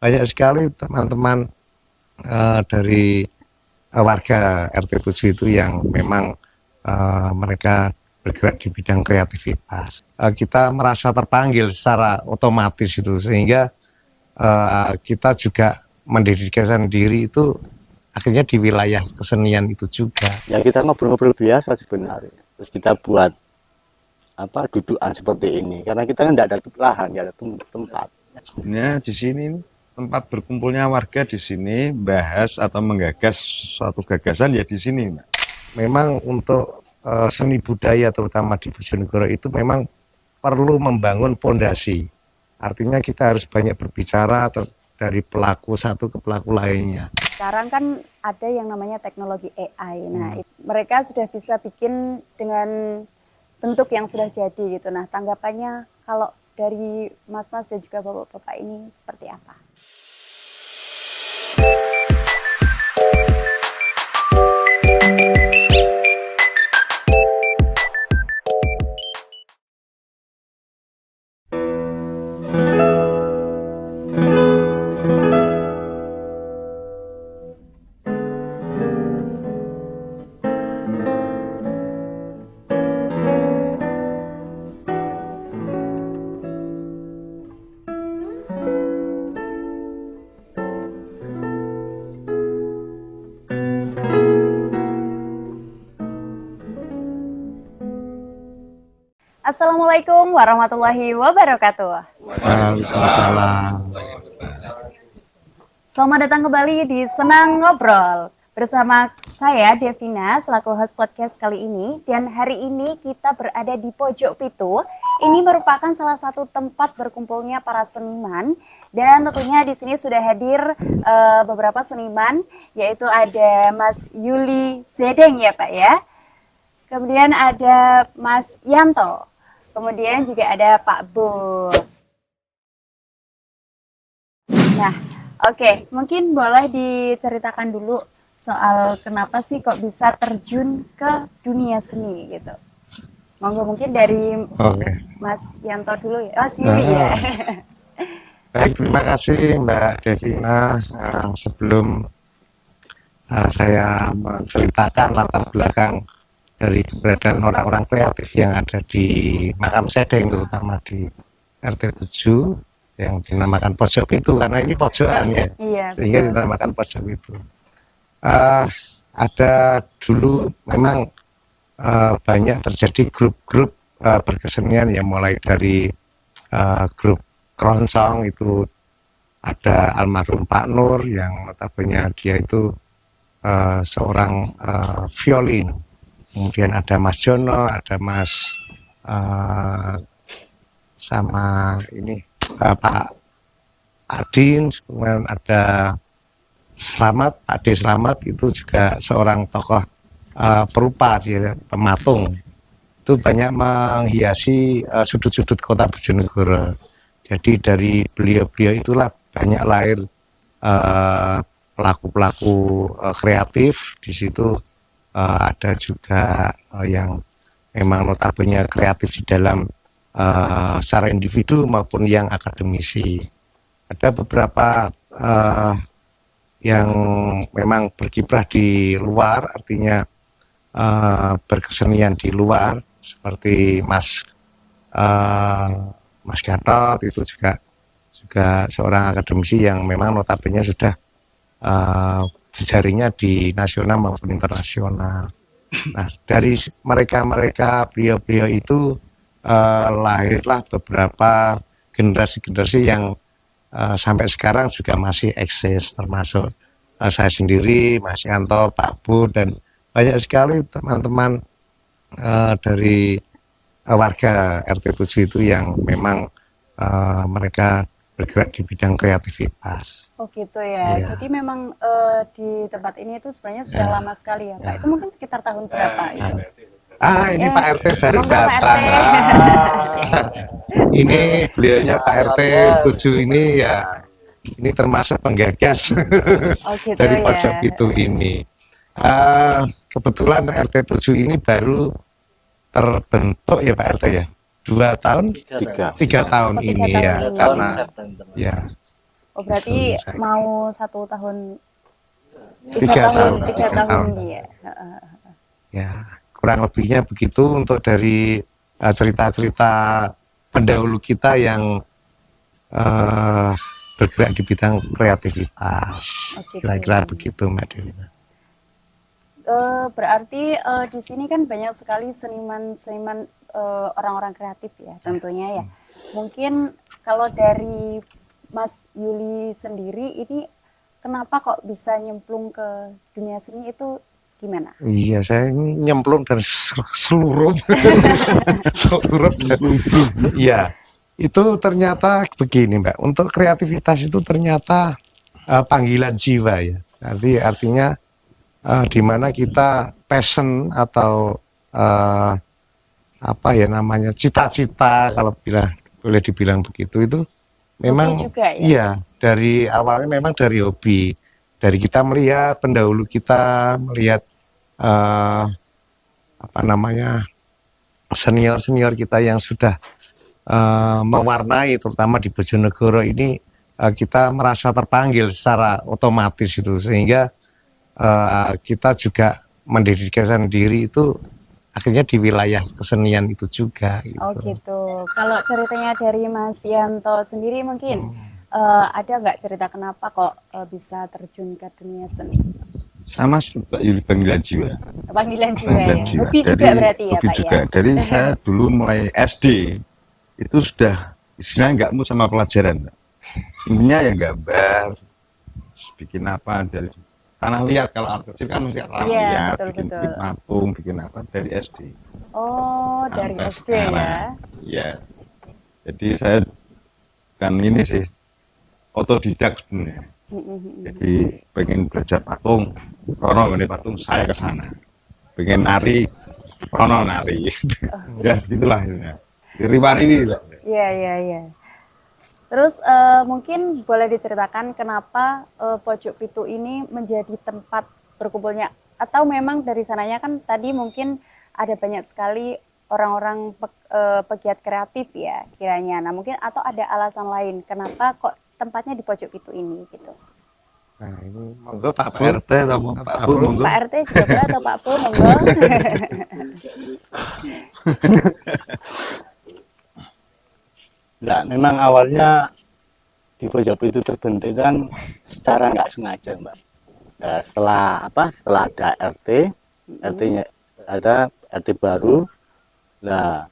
banyak sekali teman-teman dari warga RT 7 itu yang memang mereka bergerak di bidang kreativitas. Kita merasa terpanggil secara otomatis itu, sehingga kita juga mendedikasikan diri itu akhirnya di wilayah kesenian itu juga. Ya kita ngobrol-ngobrol biasa sebenarnya. Terus kita buat dudukan seperti ini karena kita kan tidak ada lahan, tidak ada tempat. Sebenarnya di sini tempat berkumpulnya warga di sini bahas atau menggagas suatu gagasan ya di sini, Mbak. Memang untuk seni budaya terutama di Bojonegoro itu memang perlu membangun pondasi. Artinya kita harus banyak berbicara dari pelaku satu ke pelaku lainnya. Sekarang kan ada yang namanya teknologi AI. Nah, mereka sudah bisa bikin dengan bentuk yang sudah jadi gitu. Nah, tanggapannya kalau dari mas-mas dan juga bapak-bapak ini seperti apa? Assalamualaikum warahmatullahi wabarakatuh. Waalaikumsalam. Selamat datang kembali di Senang Ngobrol. Bersama saya Devina selaku host podcast kali ini. Dan hari ini kita berada di Pojok Pitu. Ini merupakan salah satu tempat berkumpulnya para seniman. Dan tentunya di sini sudah hadir beberapa seniman. Yaitu ada Mas Yuli Zedeng ya Pak ya. Kemudian ada Mas Yanto. Kemudian juga ada Pak Bu. Nah, oke, mungkin boleh diceritakan dulu soal kenapa sih kok bisa terjun ke dunia seni gitu. Monggo mungkin dari Mas Yanto dulu ya, Mas Yuli ya. Baik, terima kasih Mbak Devina. Sebelum saya menceritakan latar belakang dari keberadaan orang-orang kreatif yang ada di Makam Sedeng, terutama di RT 7 yang dinamakan Pojok Pitu, karena ini pojokan ya, sehingga dinamakan Pojok Pitu. Ada dulu memang banyak terjadi grup-grup berkesenian yang mulai dari grup keroncong itu ada almarhum Pak Nur yang notabene dia itu seorang violin. Kemudian ada Mas Jono, ada Mas sama ini Pak Adin, kemudian ada Slamet, Pak D Slamet itu juga seorang tokoh perupa, dia pematung. Itu banyak menghiasi sudut-sudut kota Bojonegoro. Jadi dari beliau-beliau itulah banyak lahir pelaku-pelaku kreatif di situ. Ada juga yang memang notabene kreatif di dalam secara individu maupun yang akademisi. Ada beberapa yang memang berkiprah di luar, artinya berkesenian di luar, seperti Mas Gatot itu juga seorang akademisi yang memang notabene sudah jejaringnya di nasional maupun internasional. Nah, dari mereka beliau-beliau itu lahirlah beberapa generasi-generasi yang sampai sekarang juga masih eksis, termasuk saya sendiri, Mas Yanto, Pak Bu, dan banyak sekali teman-teman dari warga RT 7 itu yang memang mereka bergerak di bidang kreativitas. Oh gitu ya. Iya. Jadi memang di tempat ini itu sebenarnya sudah lama sekali ya Pak. Itu mungkin sekitar tahun berapa itu? Ini Pak RT baru datang. Ini beliaunya Pak RT 7 ini ya, ini termasuk penggagas gitu dari ya. Pojok Pitu ini. Kebetulan RT 7 ini baru terbentuk ya Pak RT ya. 2 tahun? 3 tahun ini ya, karena ya. Oh, berarti Betul, saya mau 1 tahun, Tiga tahun, tiga tiga tahun tahun. dia. Ya, kurang lebihnya begitu untuk dari cerita-cerita pendahulu kita yang eh, bergerak di bidang kreativitas. Oh gitu. Kira-kira begitu, Mbak Dewi. Berarti di sini kan banyak sekali seniman-seniman, orang-orang kreatif ya tentunya ya. Mungkin kalau dari Mas Yuli sendiri ini kenapa kok bisa nyemplung ke dunia seni itu gimana? Iya, saya ini nyemplung dari seluruh seluruh. Iya, itu ternyata begini, Mbak. Untuk kreativitas itu ternyata panggilan jiwa ya. Jadi artinya di mana kita passion atau eh, apa ya namanya cita-cita kalau boleh dibilang begitu itu Hobi memang juga ya? iya dari awalnya memang dari hobi, dari kita melihat pendahulu kita melihat eh, apa namanya senior-senior kita yang sudah mewarnai terutama di Bojonegoro ini kita merasa terpanggil secara otomatis itu sehingga kita juga mendedikasikan diri itu akhirnya di wilayah kesenian itu juga Oh gitu. gitu. Kalau ceritanya dari Mas Yanto sendiri mungkin ada nggak cerita kenapa kok bisa terjun ke dunia seni? Sama Mbak Yuli, panggilan jiwa. Panggilan jiwa Panggilan ya. jiwa. Hobi juga berarti ya hobi Pak juga. ya. Dari saya dulu mulai SD itu sudah istilahnya nggak mau sama pelajaran, Mbak. Intinya ya gambar, terus bikin apa dari tanah liat. Kalau anak kecil kan mesti tanah Iya, liat, betul, bikin, betul. bikin patung, bikin apa dari SD. Oh, dari Sampai SD sekarang. ya. Iya. Jadi saya kan ini sih otodidak sebenarnya. Jadi pengen belajar patung, Rono ini patung saya ke sana. Pengen nari, Rono nari. Ya gitulah ya. Riwari lah. Iya, iya, iya. Terus mungkin boleh diceritakan kenapa Pojok Pitu ini menjadi tempat berkumpulnya, atau memang dari sananya kan tadi mungkin ada banyak sekali orang-orang pegiat kreatif ya kiranya. Nah mungkin atau ada alasan lain kenapa kok tempatnya di Pojok Pitu ini gitu. Nah ini monggo Pak Pak Bu. RT atau Pak Bu, Bu. monggo. Pak RT juga boleh atau Pak Bu monggo. Nah, memang awalnya di Pojok itu terbentuk kan secara nggak sengaja, Mbak. Nah, setelah ada RT, RT-nya ada RT baru. Nah,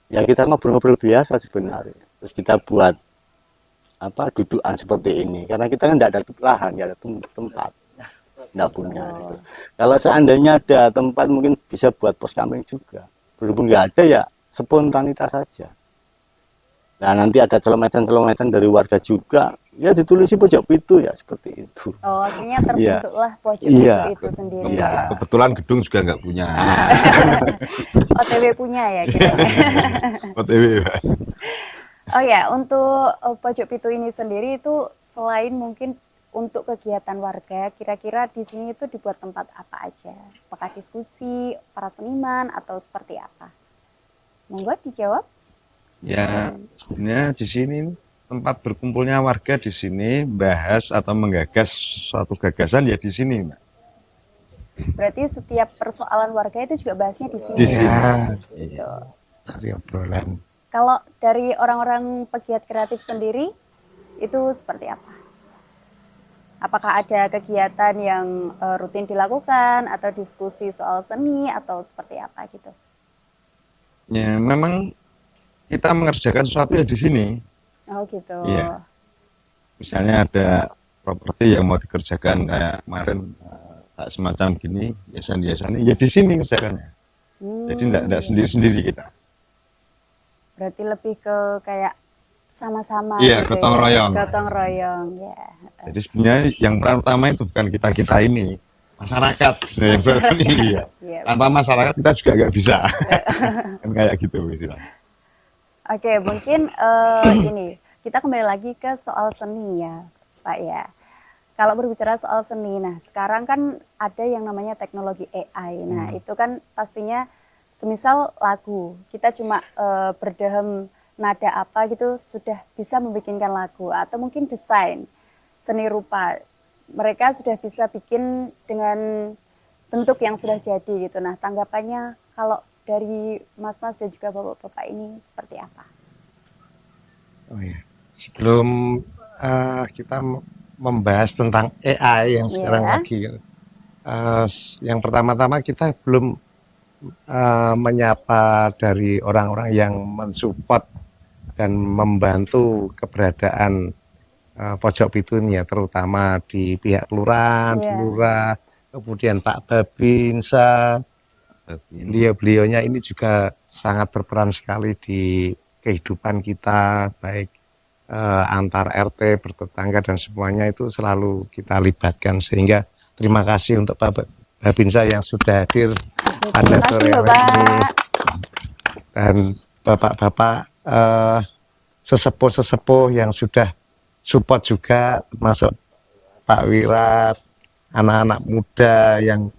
ya kita ngobrol-ngobrol biasa sebenarnya. Terus kita buat dudukan seperti ini karena kita kan tidak ada lahan, nggak ada tempat, nggak punya. Gitu. Kalau seandainya ada tempat mungkin bisa buat pos kambing juga. Berhubung nggak ada ya spontanitas saja. Nah nanti ada celemetan-celemetan dari warga juga, ya ditulisi Pojok Pitu ya seperti itu. Oh akhirnya terbentuklah Pojok Iya. Pitu itu sendiri. Iya. Kebetulan gedung juga nggak punya. OTW punya ya kiranya. OTW, Pak. Oh ya, untuk Pojok Pitu ini sendiri itu selain mungkin untuk kegiatan warga, kira-kira di sini itu dibuat tempat apa aja? Apakah diskusi para seniman atau seperti apa? Monggo dijawab. Ya, sebenarnya di sini tempat berkumpulnya warga di sini bahas atau menggagas suatu gagasan ya di sini, Mbak. Berarti setiap persoalan warga itu juga bahasnya di sini. Di sini. Ya, Gitu. dari obrolan. Kalau dari orang-orang pegiat kreatif sendiri itu seperti apa? Apakah ada kegiatan yang rutin dilakukan atau diskusi soal seni atau seperti apa gitu? Ya, memang kita mengerjakan sesuatu ya di sini. Oh gitu. Iya. Misalnya ada properti yang mau dikerjakan kayak kemarin kayak semacam gini, yayasan-yayasan ya di sini kerjakannya. Jadi enggak sendiri-sendiri kita. Berarti lebih ke kayak sama-sama Iya, gitu gotong ya. royong. Gotong royong ya. Jadi sebenarnya yang peran utama itu bukan kita ini, masyarakat sebenarnya yang berat ini ya. Iya. Tanpa masyarakat kita juga nggak bisa. Kan kayak gitu istilahnya. Oke, mungkin ini kita kembali lagi ke soal seni ya, Pak ya. Kalau berbicara soal seni, nah sekarang kan ada yang namanya teknologi AI. Nah itu kan pastinya, semisal lagu, kita cuma berdehem nada apa gitu sudah bisa membikinkan lagu atau mungkin desain. seni rupa. Mereka sudah bisa bikin dengan bentuk yang sudah jadi gitu. Nah, tanggapannya kalau dari Mas-mas dan juga Bapak-bapak ini seperti apa? Oh ya, sebelum kita membahas tentang AI yang sekarang Iya. lagi, yang pertama-tama kita belum menyapa dari orang-orang yang mensupport dan membantu keberadaan Pojok Pitu ini ya, terutama di pihak kelurahan, Iya. lurah, kemudian Pak Babinsa. Beliau-beliaunya ini juga sangat berperan sekali di kehidupan kita, baik antar RT, bertetangga dan semuanya itu selalu kita libatkan, sehingga terima kasih untuk Pak Babinsa yang sudah hadir pada Terima sore kasih hari ini, Bapak. dan bapak-bapak sesepuh-sesepuh yang sudah support juga, termasuk Pak Wirat, anak-anak muda yang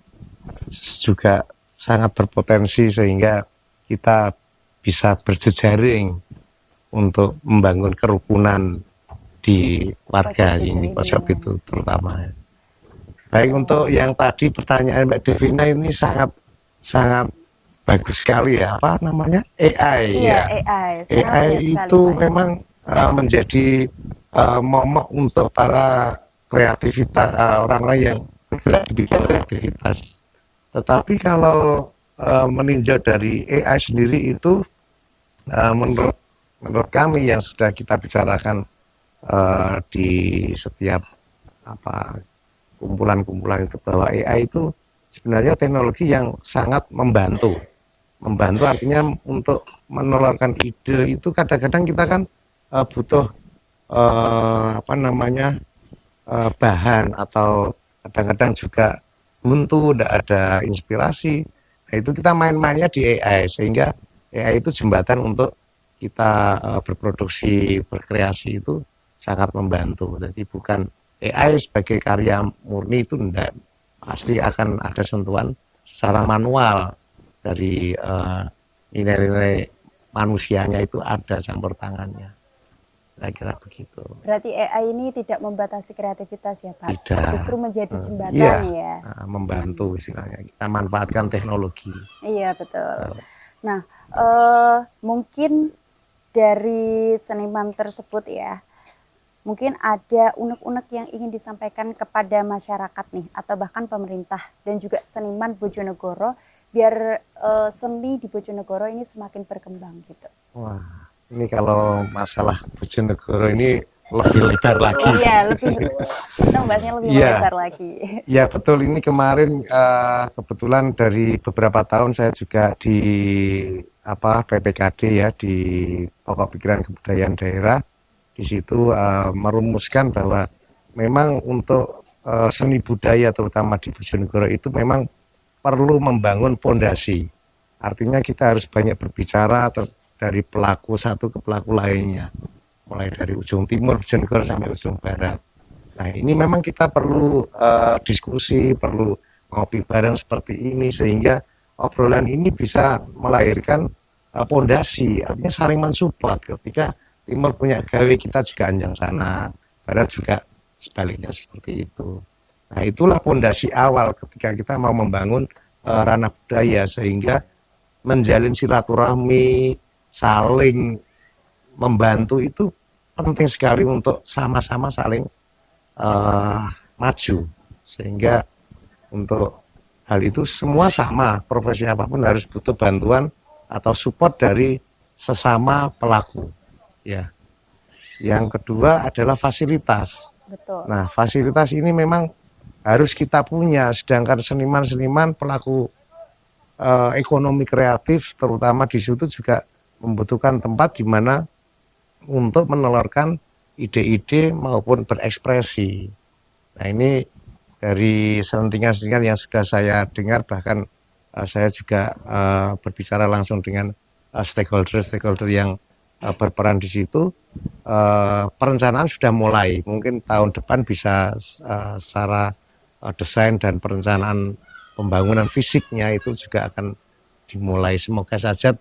juga sangat berpotensi sehingga kita bisa berjejaring untuk membangun kerukunan di warga Pojok Pitu ini, ini. Pojok Pitu terutama. Baik, untuk yang tadi pertanyaan Mbak Devina ini sangat bagus sekali ya, apa namanya, AI Iya, ya. AI. Sangat AI banyak sekali, itu Pak. memang menjadi momok untuk para kreativitas, orang-orang yang bergerak di bidang kreativitas. Tetapi kalau meninjau dari AI sendiri itu, menurut kami yang sudah kita bicarakan di setiap kumpulan-kumpulan itu, bahwa AI itu sebenarnya teknologi yang sangat membantu. Membantu artinya untuk menelurkan ide itu kadang-kadang kita kan butuh bahan, atau kadang-kadang juga buntu, tidak ada inspirasi. Nah, itu kita main-mainnya di AI, sehingga AI itu jembatan untuk kita berproduksi, berkreasi itu sangat membantu. Jadi bukan AI sebagai karya murni itu tidak, pasti akan ada sentuhan secara manual dari nilai-nilai manusianya, itu ada campur tangannya. Kira-kira begitu. Berarti AI ini tidak membatasi kreativitas ya Pak? Tidak. Justru menjadi jembatan Iya, ya? membantu istilahnya. Kita manfaatkan teknologi. Iya, betul. Nah, mungkin dari seniman tersebut ya, mungkin ada unek-unek yang ingin disampaikan kepada masyarakat nih, atau bahkan pemerintah dan juga seniman Bojonegoro, biar seni di Bojonegoro ini semakin berkembang gitu. Wah, ini kalau masalah Bojonegoro ini lebih lebar lagi. Iya, kita membahasnya lebih Iya. lebar lagi. Ya betul, ini kemarin kebetulan dari beberapa tahun saya juga di PPKD ya, di Pokok Pikiran Kebudayaan Daerah. Di situ merumuskan bahwa memang untuk seni budaya terutama di Bojonegoro itu memang perlu membangun pondasi. Artinya kita harus banyak berbicara dari pelaku satu ke pelaku lainnya, mulai dari ujung timur Bojonegoro sampai ujung barat. Nah, ini memang kita perlu diskusi, perlu ngopi bareng seperti ini, sehingga obrolan ini bisa melahirkan pondasi, artinya saling mensupport. Ketika timur punya gawe, kita juga anjang sana, barat juga sebaliknya seperti itu. Nah, itulah pondasi awal ketika kita mau membangun ranah budaya, sehingga menjalin silaturahmi, saling membantu itu penting sekali untuk sama-sama saling maju, sehingga untuk hal itu semua sama, profesi apapun harus butuh bantuan atau support dari sesama pelaku ya. Yang kedua adalah fasilitas. Betul. Nah, fasilitas ini memang harus kita punya, sedangkan seniman-seniman pelaku ekonomi kreatif terutama di situ juga membutuhkan tempat di mana untuk menelurkan ide-ide maupun berekspresi. Nah, ini dari selentingan-selentingan yang sudah saya dengar, bahkan saya juga berbicara langsung dengan stakeholder yang berperan di situ. Perencanaan sudah mulai, mungkin tahun depan bisa secara desain dan perencanaan pembangunan fisiknya itu juga akan dimulai. Semoga saja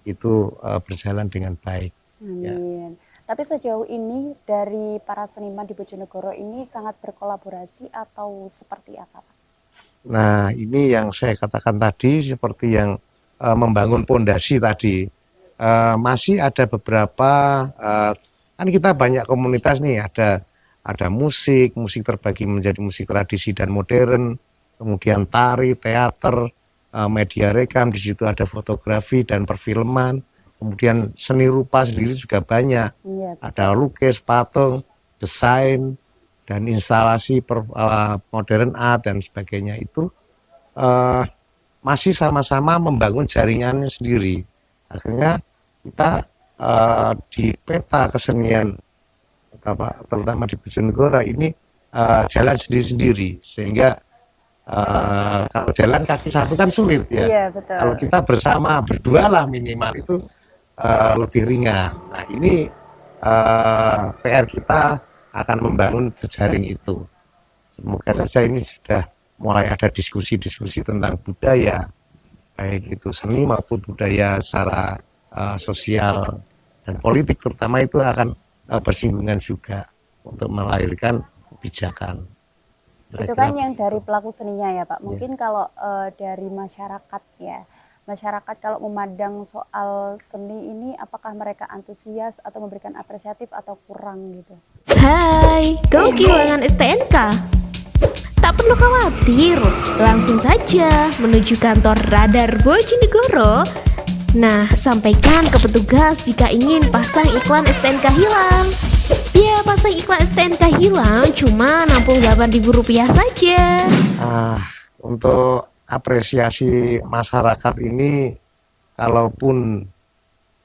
itu berjalan dengan baik. Amin. Tapi sejauh ini dari para seniman di Bojonegoro ini sangat berkolaborasi atau seperti apa, Pak? Nah, ini yang saya katakan tadi seperti yang membangun pondasi tadi. Masih ada beberapa kan kita banyak komunitas nih, ada musik terbagi menjadi musik tradisi dan modern, kemudian tari, teater, media rekam, di situ ada fotografi dan perfilman, kemudian seni rupa sendiri juga banyak, Iya, ada lukis, patung, desain, dan instalasi modern art dan sebagainya itu eh, masih sama-sama membangun jaringannya sendiri. Akhirnya kita di peta kesenian terutama di Bojonegoro ini jalan sendiri-sendiri, sehingga kalau jalan kaki satu kan sulit ya. iya betul. Kalau kita bersama berdua lah minimal itu lebih ringan. Nah ini PR kita akan membangun jejaring itu. Semoga saja ini sudah mulai ada diskusi-diskusi tentang budaya, baik itu seni maupun budaya secara sosial dan politik terutama itu akan bersinggungan juga untuk melahirkan kebijakan. Itu kan yang dari pelaku seninya ya Pak. Mungkin kalau dari masyarakat ya, masyarakat kalau memandang soal seni ini apakah mereka antusias atau memberikan apresiatif atau kurang gitu? Hai, kamu kehilangan STNK? Tak perlu khawatir, langsung saja menuju kantor Radar Bojonegoro. Nah, sampaikan ke petugas jika ingin pasang iklan STNK hilang. Biaya pasang iklan STNK hilang cuma Rp68.000 saja. Untuk apresiasi masyarakat ini, kalaupun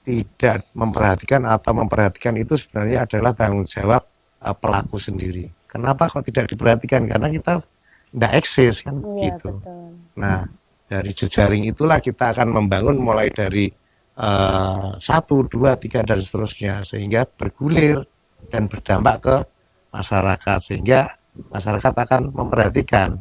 tidak memperhatikan atau memperhatikan itu sebenarnya adalah tanggung jawab pelaku sendiri. Kenapa kok tidak diperhatikan? Karena kita tidak eksis kan Iya gitu. betul. Nah, dari jejaring itulah kita akan membangun mulai dari 1, 2, 3 dan seterusnya, sehingga bergulir dan berdampak ke masyarakat, sehingga masyarakat akan memperhatikan,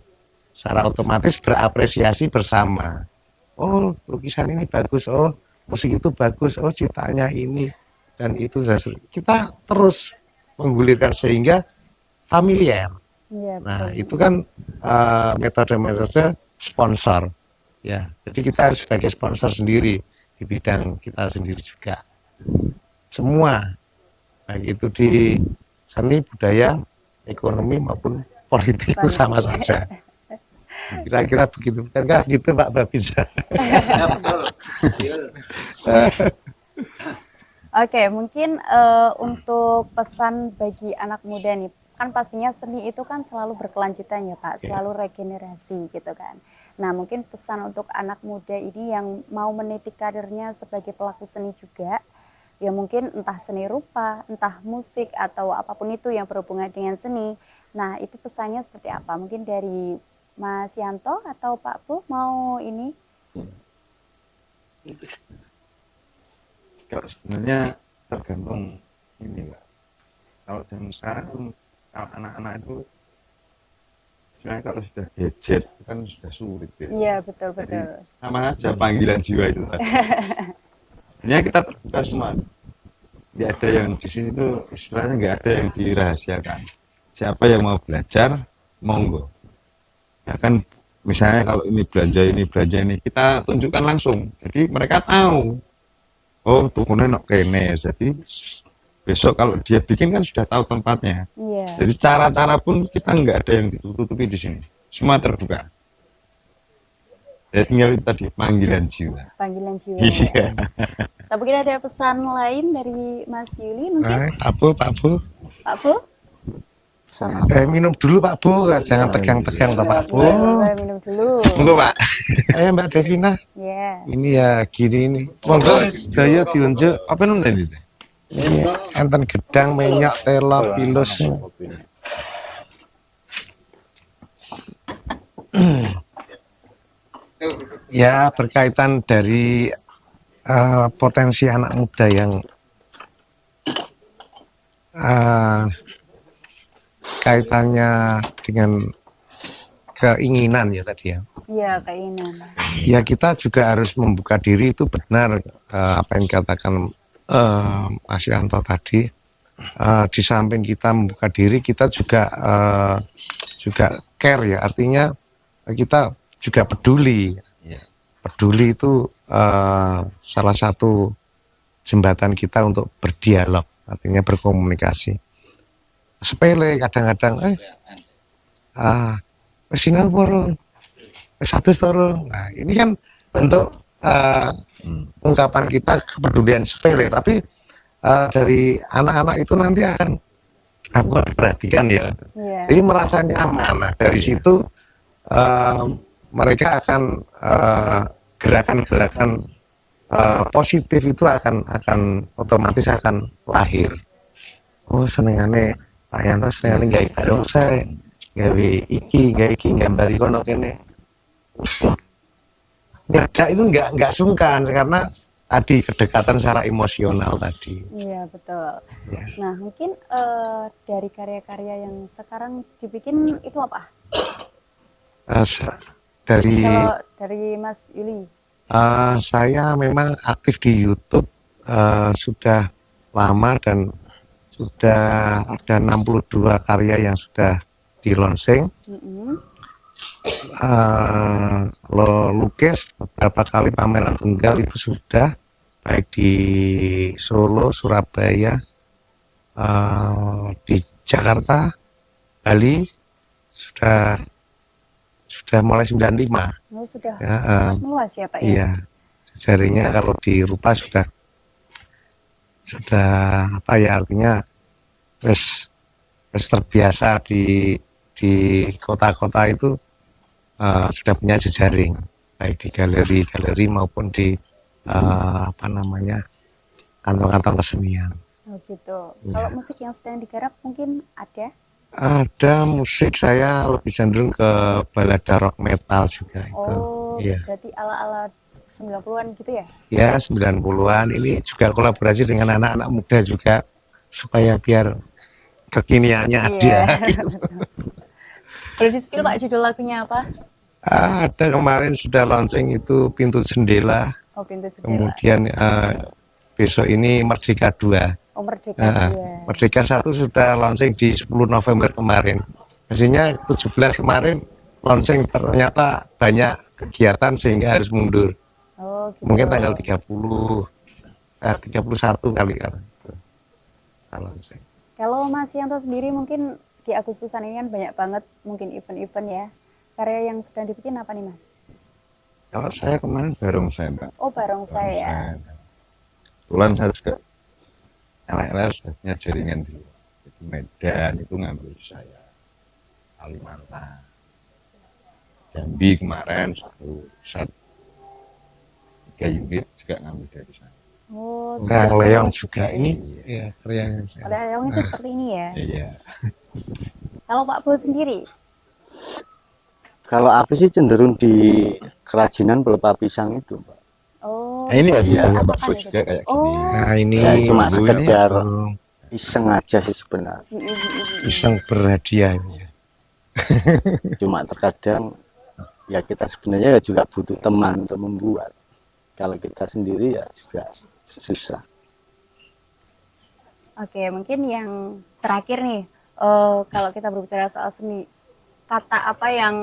secara otomatis berapresiasi bersama. Oh, lukisan ini bagus, oh musik itu bagus, oh ciptaannya ini dan itu, dan kita terus menggulirkan sehingga familiar. Iya Nah, betul. itu kan metode-metode sponsor. Ya, jadi kita harus sebagai sponsor sendiri di bidang kita sendiri juga. Semua, baik itu di seni, budaya, ekonomi maupun politik itu sama saja. Kira-kira begitu, enggak gitu Pak Babinsa? Oke, mungkin untuk pesan bagi anak muda nih, kan pastinya seni itu kan selalu berkelanjutan ya Pak, selalu regenerasi gitu kan. Nah mungkin pesan untuk anak muda ini yang mau meniti karirnya sebagai pelaku seni juga, ya mungkin entah seni rupa, entah musik atau apapun itu yang berhubungan dengan seni. Nah itu pesannya seperti apa? Mungkin dari Mas Yanto atau Pak Bu mau ini? Kalau sebenarnya tergantung ini Mbak. Kalau zaman sekarang tuh kalau anak-anak itu sebenarnya kalau sudah gadget kan sudah sulit ya. Iya betul Jadi betul. sama aja panggilan jiwa itu tadi. Sebenarnya kita terbuka semua. Tidak ada yang di sini tuh istilahnya nggak ada yang dirahasiakan. Siapa yang mau belajar, monggo. Ya kan misalnya kalau ini belanja ini kita tunjukkan langsung. Jadi mereka tahu. Oh, tukunya nok kene. Jadi besok kalau dia bikin kan sudah tahu tempatnya. Iya. Jadi cara-cara pun kita nggak ada yang ditutupi di sini. Semua terbuka. Ya tinggal itu tadi panggilan jiwa. Panggilan jiwa. Iya. Tapi mungkin ada pesan lain dari Mas Yuli mungkin? Pak Bu, Pak Bu. Pak Bu? Minum dulu Pak Bu, jangan tegang-tegang toh Pak Bu. Boleh minum dulu. Monggo Pak. Ayo Mbak Devina, Ya. ini ya gini ini. Monggo sedaya diunjuk apa nonton itu? Ini enten gedang, minyak, telo, pilus. Ya berkaitan dari potensi anak muda yang kaitannya dengan keinginan ya tadi ya. Iya, keinginan. Ya kita juga harus membuka diri, itu benar apa yang dikatakan Mas Yanto tadi. di samping kita membuka diri, kita juga care ya, artinya kita juga peduli. Iya. Peduli itu salah satu jembatan kita untuk berdialog, artinya berkomunikasi. Sepele kadang-kadang, wis sinau purun, wis adus turun. Nah, ini kan bentuk ungkapan kita kepedulian sepele, tapi dari anak-anak itu nanti akan aku perhatikan ya. Iya. Jadi merasa nyaman. Nah, dari situ mereka akan gerakan-gerakan positif itu akan otomatis akan lahir. Oh, senengane Pak Yanto senengane gawe barongsai, gawe iki gambari kono kene. Nyedak itu nggak sungkan karena tadi kedekatan secara emosional tadi. Iya, betul. Ya. Nah, mungkin dari karya-karya yang sekarang dibikin itu apa? Dari Kalau dari Mas Yuli. saya memang aktif di YouTube sudah lama dan sudah ada 62 karya yang sudah di launching. Kalau lukis beberapa kali pameran tunggal itu sudah, baik di Solo, Surabaya, di Jakarta, Bali sudah mulai 95. Oh, sudah Ya, sangat meluas ya Pak ya? Iya, jarinya kalau di Rupa sudah apa ya, artinya wis terbiasa di kota-kota itu sudah punya jejaring, baik di galeri maupun di apa namanya, kantong-kantong kesenian. Oh gitu. Iya. Kalau musik yang sedang digarap mungkin ada? Ada musik, saya lebih cenderung ke balada rock metal juga itu. Oh, Iya. berarti ala-ala 90-an gitu ya? Ya, 90-an ini juga kolaborasi dengan anak-anak muda juga supaya biar kekiniannya ada. Iya. Boleh di-spill Pak judul lagunya apa? Ada kemarin sudah launching itu Pintu Jendela, Oh, Pintu Jendela. kemudian besok ini Merdeka 2. Oh, Merdeka Nah, 2. Merdeka 1 sudah launching di 10 November kemarin. Mestinya 17 kemarin launching, ternyata banyak kegiatan sehingga harus mundur. Oh, gitu. Mungkin tanggal 30, 31 kali kan. Launching. Kalau Mas Yanto sendiri mungkin di Agustusan ini kan banyak banget mungkin event-event ya. Karya yang sedang dibikin apa nih Mas? Kalau saya kemarin barongsai, Mbak. Oh, barongsai ya. Kebetulan saya juga LLR sudah punya jaringan di Medan, itu ngambil saya. Kalimantan, Jambi kemarin satu set 3 unit juga ngambil dari saya. Oh, Kang sudah Leong banyak juga ini ya karyanya saya. Oleh Leong itu seperti ini ya. Iya. Kalau Pak Bo sendiri, Kalau aku sih cenderung di kerajinan pelepah pisang itu, Pak. oh, Nah, ini ya Iya. punya Pak Apaan Bo itu? juga kayak Oh. gini. Nah, ini Ya, cuma Bu, ini sekedar oh, iseng aja sih sebenarnya. iseng berhadiah ini. Cuma terkadang ya kita sebenarnya ya juga butuh teman untuk membuat. Kalau kita sendiri ya juga susah. Oke, mungkin yang terakhir nih, kalau kita berbicara soal seni, kata apa yang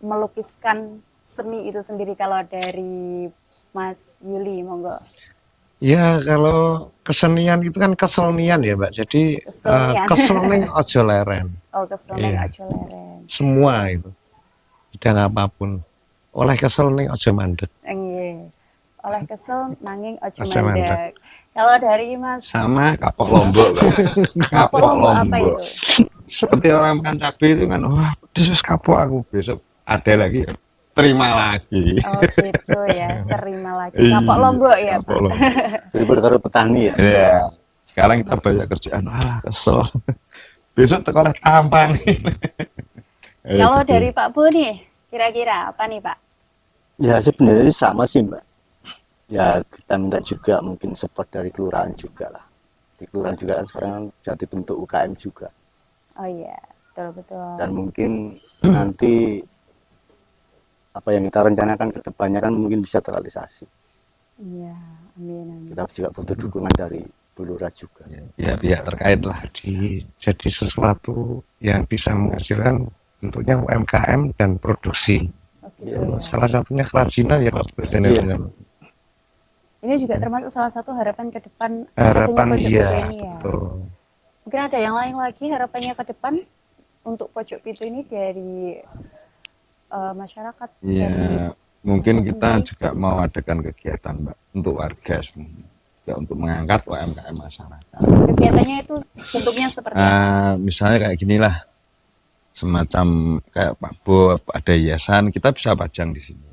melukiskan seni itu sendiri kalau dari Mas Yuli, monggo. Ya, kalau kesenian itu kan kesenian ya, Mbak. Jadi Kesenian. kesening ojo leren. Oh, keseneng Iya. aja leren. Semua itu. Bidang apapun. Oleh kesening ojo mandek. Nggih. Oleh kesel nanging ojo Ojo mandek. mandek. Kalau dari Mas Sama kapok lombok, Pak. Kapok Lombok apa itu? Seperti orang makan cabai itu kan, wah, pedes kapok aku, besok ada lagi ya. Terima lagi. Oh gitu ya, terima lagi. Iya, Kapok Lombok ya kapok Pak. Lombok. Ribut karo petani ya. Iya. Sekarang kita banyak kerjaan, kesel. Besok tekolah tampang. Kalau dari Pak Bo nih, kira-kira apa nih Pak? Ya sebenarnya sih sama sih, Mbak. Ya kita minta juga mungkin support dari kelurahan juga lah. Di kelurahan juga kan sekarang jadi bentuk UKM juga. Oh iya, betul-betul. Dan mungkin nanti apa yang kita rencanakan ke depannya kan mungkin bisa terrealisasi. Iya, amin amin. Kita juga butuh dukungan dari Bulura juga. Ya pihak terkait lah. Jadi sesuatu yang bisa menghasilkan tentunya UMKM dan produksi. Oh, gitu ya. Salah satunya kerajinan ya Pak Presiden. Iya. Ini juga termasuk salah satu harapan ke depan Harapan adanya iya, pojok-pojok ini ya. betul. Mungkin ada yang lain lagi harapannya ke depan untuk pojok pitu ini dari masyarakat. dari Ya mungkin Mas kita sendiri. juga mau adakan kegiatan Mbak untuk warga semuanya. Juga untuk mengangkat UMKM masyarakat. Kegiatannya itu bentuknya seperti apa? Misalnya kayak gini lah, semacam kayak Pak Bob ada hiasan, kita bisa pajang di sini.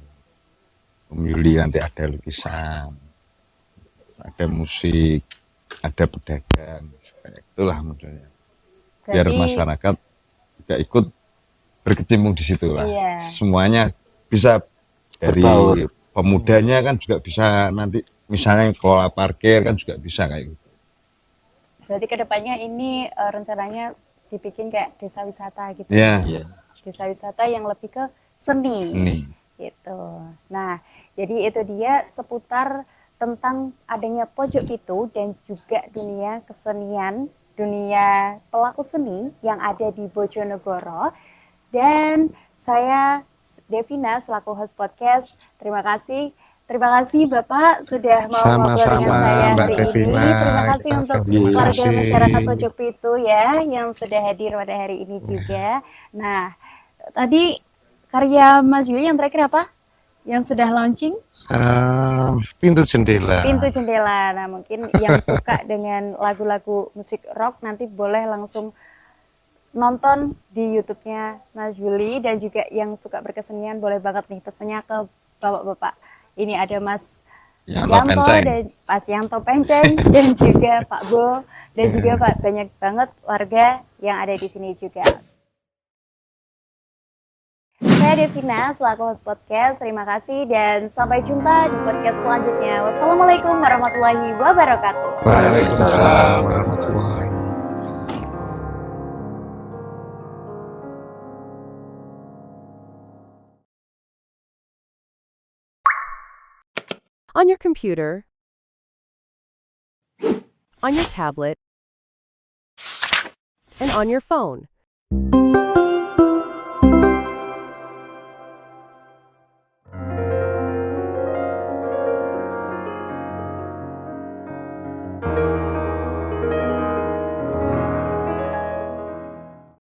Om Yuli nanti ada lukisan, ada musik, ada pedagang, kayak itulah modelnya. Biar Berarti masyarakat juga ikut berkecimpung di situ lah. Iya. Semuanya bisa dari Berbaur. pemudanya kan juga bisa nanti misalnya kelola parkir kan juga bisa kayak gitu. berarti kedepannya ini rencananya dibikin kayak desa wisata gitu. Ya, Iya. Desa wisata yang lebih ke seni. ini. Gitu. Nah, jadi itu dia seputar tentang adanya pojok pitu dan juga dunia kesenian, dunia pelaku seni yang ada di Bojonegoro. Dan saya Devina selaku host podcast, terima kasih Bapak sudah mau ngobrol dengan Sama-sama, saya Mbak hari Devina. ini. Terima kasih Kita untuk terima warga kasih. masyarakat Pojok Pitu ya yang sudah hadir pada hari ini juga. Nah, tadi karya Mas Yuli yang terakhir apa? Yang sudah launching? Pintu jendela. Pintu Jendela. Nah, mungkin yang suka dengan lagu-lagu musik rock nanti boleh langsung nonton di YouTube-nya Mas Yuli, dan juga yang suka berkesenian boleh banget nih pesennya ke bapak-bapak. Ini ada Mas Yanto Yanto Penceng. dan Mas Yanto Penceng dan juga Pak Bo dan juga Pak, banyak banget warga yang ada di sini juga. Saya Devina selaku host podcast. Terima kasih dan sampai jumpa di podcast selanjutnya. Wassalamualaikum warahmatullahi wabarakatuh. Waalaikumsalam warahmatullahi. On your computer, on your tablet, and on your phone.